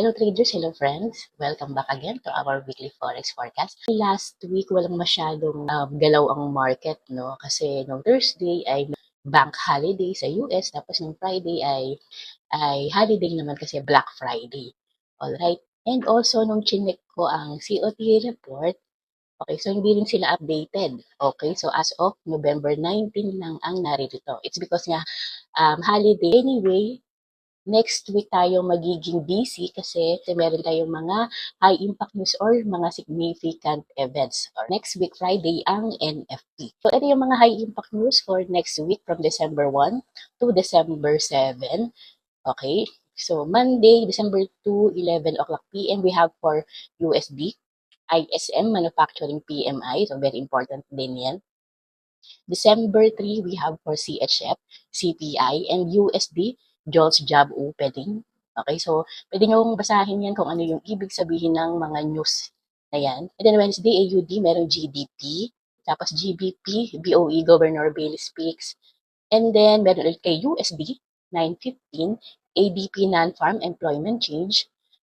Hello traders, hello friends. Welcome back again to our weekly forex forecast. Last week walang masyadong galaw ang market, no? Kasi nung Thursday ay bank holiday sa US, tapos nung Friday ay holiday naman kasi Black Friday. All right. And also nung chinek ko ang COT report, okay, so hindi rin sila updated. Okay, so as of November 19 lang ang naririto. It's because nga holiday anyway. Next week tayo magiging busy kasi meron tayong mga high impact news or mga significant events. Or next week Friday ang NFP. So ito yung mga high impact news for next week from December 1 to December 7. Okay? So Monday, December 2, 11 o'clock PM, we have for USD, ISM, Manufacturing PMI. So very important din yan. December 3, we have for CHF, CPI, and USD, JOLTS job opening. Okay, so pwede nyo basahin yan kung ano yung ibig sabihin ng mga news na yan. And then Wednesday, AUD, merong GDP, tapos GBP, BOE, Governor Bailey speaks. And then meron ulit kay USD, 9:15, ADP non-farm employment change,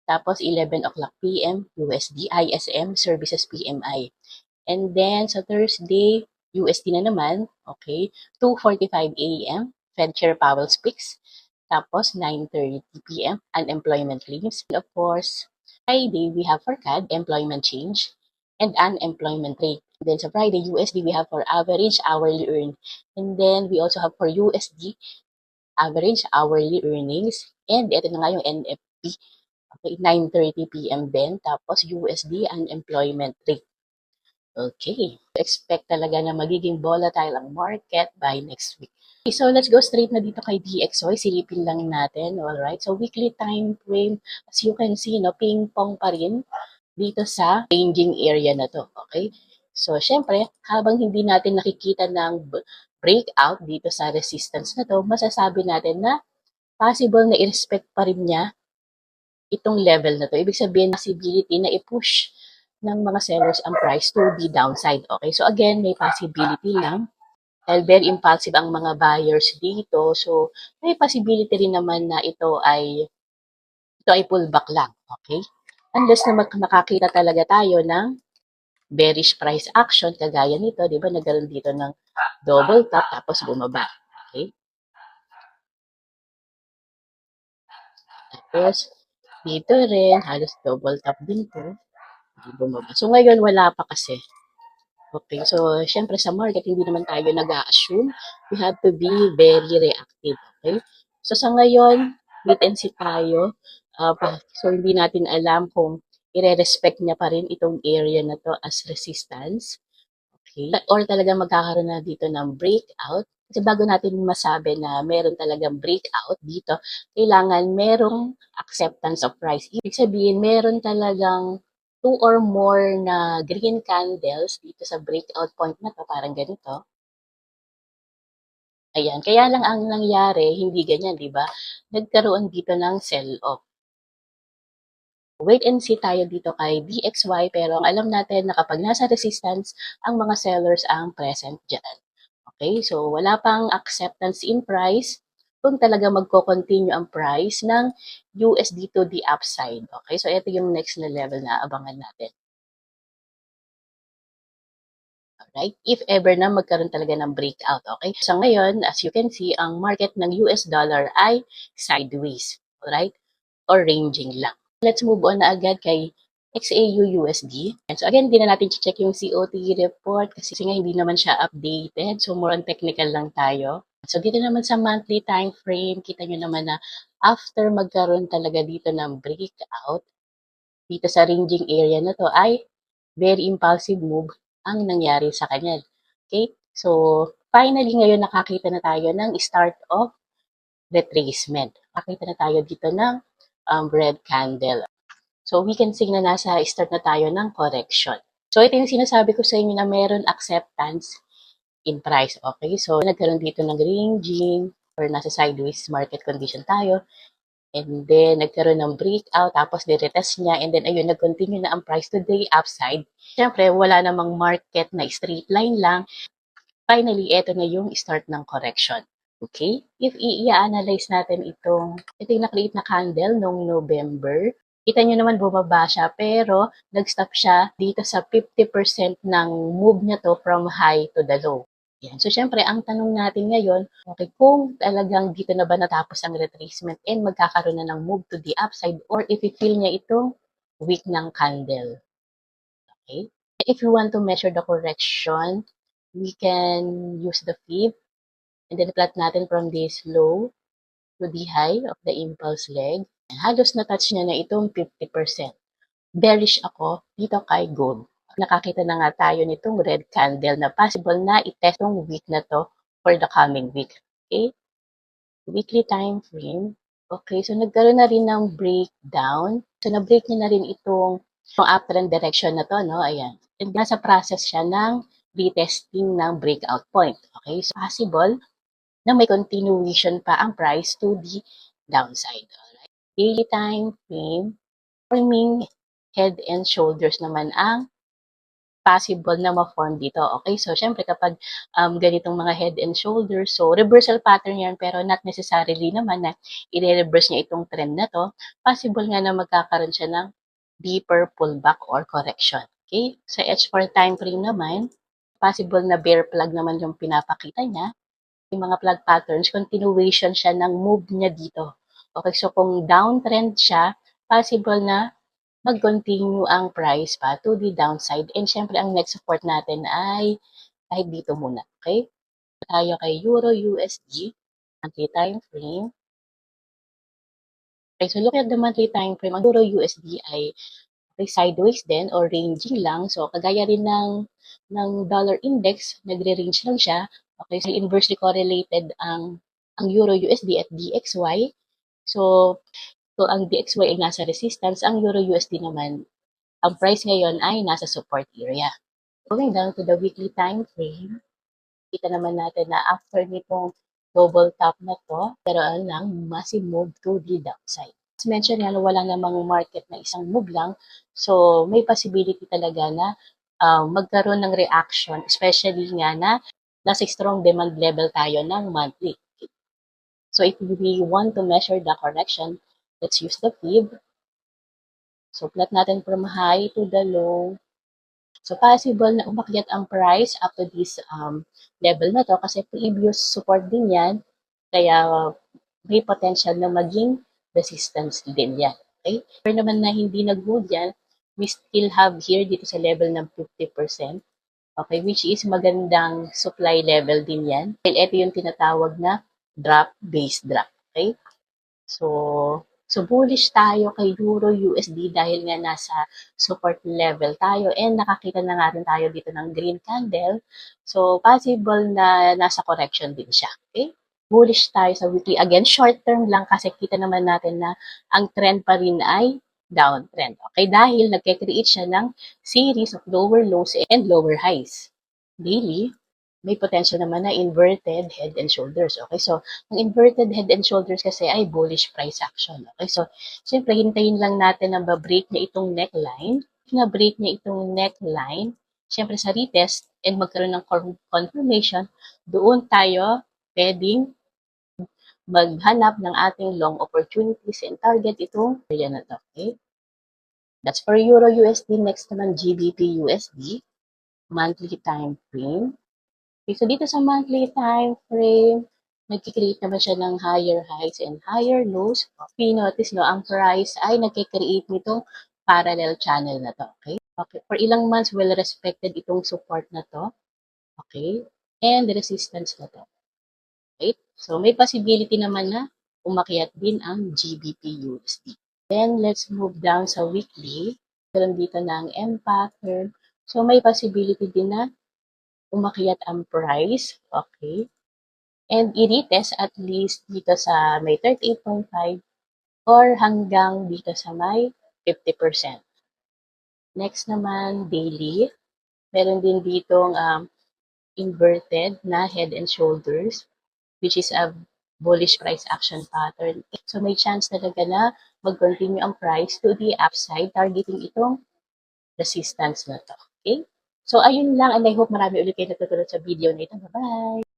tapos 11 o'clock PM, USD, ISM, Services PMI. And then sa Thursday, USD na naman, okay, 2:45 AM, Fed Chair Powell speaks. Tapos 9:30 PM, unemployment claims. And of course, Friday, we have for CAD, employment change, and unemployment rate. And then sa Friday, USD, we have for average hourly earn. And then we also have for USD, average hourly earnings. And ito na nga yung NFP, okay, 9:30 PM din. Tapos USD, unemployment rate. Okay. Expect talaga na magiging volatile ang market by next week. Okay, so let's go straight na dito kay DXY. Silipin lang natin. Alright. So weekly time frame, as you can see, no, ping-pong pa rin dito sa ranging area na to. Okay. So syempre, habang hindi natin nakikita ng breakout dito sa resistance na to, masasabi natin na possible na i-respect pa rin niya itong level na to. Ibig sabihin, possibility na i-push ng mga sellers ang price to be downside. Okay, so again, may possibility lang. Dahil very impulsive ang mga buyers dito. So, may possibility rin naman na ito ay pullback lang. Okay? Unless na makakita talaga tayo ng bearish price action, kagaya nito, di ba, nagkaroon dito ng double top tapos bumaba. Okay? Tapos, dito rin, halos double top din to. Bumaba. So, ngayon, wala pa kasi. Okay, so syempre sa market, hindi naman tayo nag-a-assume. We have to be very reactive. Okay? So sa ngayon, wait and see tayo. So hindi natin alam kung i-respect niya pa rin itong area na to as resistance. Okay? Or talaga magkakaroon na dito ng breakout. Kasi bago natin masabi na meron talagang breakout dito, kailangan merong acceptance of price. Ibig sabihin, meron talagang 2 or more na green candles dito sa breakout point na to, parang ganito. Ayan, kaya lang ang nangyari, hindi ganyan, di ba? Nagkaroon dito ng sell-off. Wait and see tayo dito kay DXY, pero ang alam natin na kapag nasa resistance, ang mga sellers ang present dyan. Okay, so wala pang acceptance in price kung talaga magko-continue ang price ng USD to the upside. Okay, so ito yung next na level na abangan natin. Alright, if ever na magkaroon talaga ng breakout. Okay, so ngayon, as you can see, ang market ng US dollar ay sideways. Alright, or ranging lang. Let's move on na agad kay XAU-USD. So again, hindi na natin check yung COT report kasi nga hindi naman siya updated. So more on technical lang tayo. So dito naman sa monthly time frame, kita nyo naman na after magkaroon talaga dito ng breakout, dito sa ranging area na to ay very impulsive move ang nangyari sa kanya. Okay? So finally ngayon nakakita na tayo ng start of retracement. Nakita na tayo dito ng red candle. So, we can see na nasa start na tayo ng correction. So, ito yung sinasabi ko sa inyo na meron acceptance in price. Okay? So, nagkaroon dito ng ranging or nasa sideways market condition tayo. And then, nagkaroon ng breakout, tapos niretest niya, and then, ayun, nag-continue na ang price today upside. Siyempre, wala namang market na straight line lang. Finally, ito na yung start ng correction. Okay? If i-analyze natin ito yung na-create na candle noong November, Kita nyo naman bumaba siya, pero nag-stop siya dito sa 50% ng move niya to from high to the low. Yan. So, syempre, ang tanong natin ngayon, okay, kung talagang dito na ba natapos ang retracement and magkakaroon na ng move to the upside or if i-feel niya itong weak ng candle. Okay? If you want to measure the correction, we can use the fib and then plot natin from this low to the high of the impulse leg. Halos na-touch niya na itong 50%. Bearish ako dito kay gold. Nakakita na nga tayo nitong red candle na possible na itest tong week na to for the coming week. Okay? Weekly time frame. Okay, so nagkaroon na rin ng breakdown. So na-break niya na rin itong uptrend direction na to, no? Ayan. And nasa process siya ng retesting ng breakout point. Okay, so possible na may continuation pa ang price to the downside. Alright? Daily time frame, forming head and shoulders naman ang possible na ma-form dito. Okay, so syempre kapag ganitong mga head and shoulders, so reversal pattern yan, pero not necessarily naman na i-reverse niya itong trend na to. Possible nga na magkakaroon siya ng deeper pullback or correction. Okay, sa H4 time frame naman, possible na bear plug naman yung pinapakita niya. Yung mga plug patterns, continuation siya ng move niya dito. Okay, so kung downtrend siya, possible na mag-continue ang price pa to the downside. And syempre, ang next support natin ay kahit dito muna. Okay? Tayo kay Euro USD, monthly time frame. Okay, so look at the monthly time frame. Ang Euro USD ay sideways din or ranging lang. So, kagaya rin ng dollar index, nagre-range lang siya. Okay, so inversely correlated ang Euro USD at DXY. So ang DXY ay nasa resistance, ang Euro USD naman, ang price ngayon ay nasa support area. Going down to the weekly time frame, kita naman natin na after nitong double top na to, pero lang, massive move to the downside. As mentioned nga, wala namang market na isang move lang, so may possibility talaga na magkaroon ng reaction, especially nga na nasa strong demand level tayo ng monthly. So if we want to measure the correction, let's use the fib. So plot natin from high to the low. So possible na umakyat ang price up to this level na to kasi previous support din yan. Kaya may potential na maging resistance din yan. Okay? Pero naman na hindi nag-hold yan, we still have here dito sa level ng 50%. Okay, which is magandang supply level din yan. Dahil ito yung tinatawag na drop-based drop. Okay? So bullish tayo kay Euro USD dahil nga nasa support level tayo and nakakita na nga rin tayo dito ng green candle. So possible na nasa correction din siya. Okay? Bullish tayo sa weekly. Again, short term lang kasi kita naman natin na ang trend pa rin ay downtrend. Okay? Dahil nagke-create siya ng series of lower lows and lower highs. Daily, may potential naman na inverted head and shoulders. Okay, so ang inverted head and shoulders kasi ay bullish price action. Okay, so siyempre hintayin lang natin na ba-break niya itong neckline. If na-break niya itong neckline, siyempre sa retest and magkaroon ng confirmation, doon tayo pwedeng maghanap ng ating long opportunities and target itong area na to. Okay? That's for Euro USD. Next naman GBP USD, monthly time frame. Okay, so dito sa monthly time frame, nagkikreate naman siya ng higher highs and higher lows. If you notice, no, ang price ay nagkikreate nitong parallel channel na to. Okay? Okay, for ilang months, well-respected itong support na to. Okay? And resistance na to. Okay? So, may possibility naman na umakyat din ang GBP USD. Then, let's move down sa weekly. Meron dito ng M pattern. So, may possibility din na umakyat ang price, okay? And i-retest at least dito sa may 38.5 or hanggang dito sa may 50%. Next naman, daily. Meron din ditong inverted na head and shoulders, which is a bullish price action pattern. So may chance talaga na mag-continue ang price to the upside, targeting itong resistance na to. Okay? So ayun lang, and I hope marami ulit kayo natutulog sa video na ito. Bye-bye!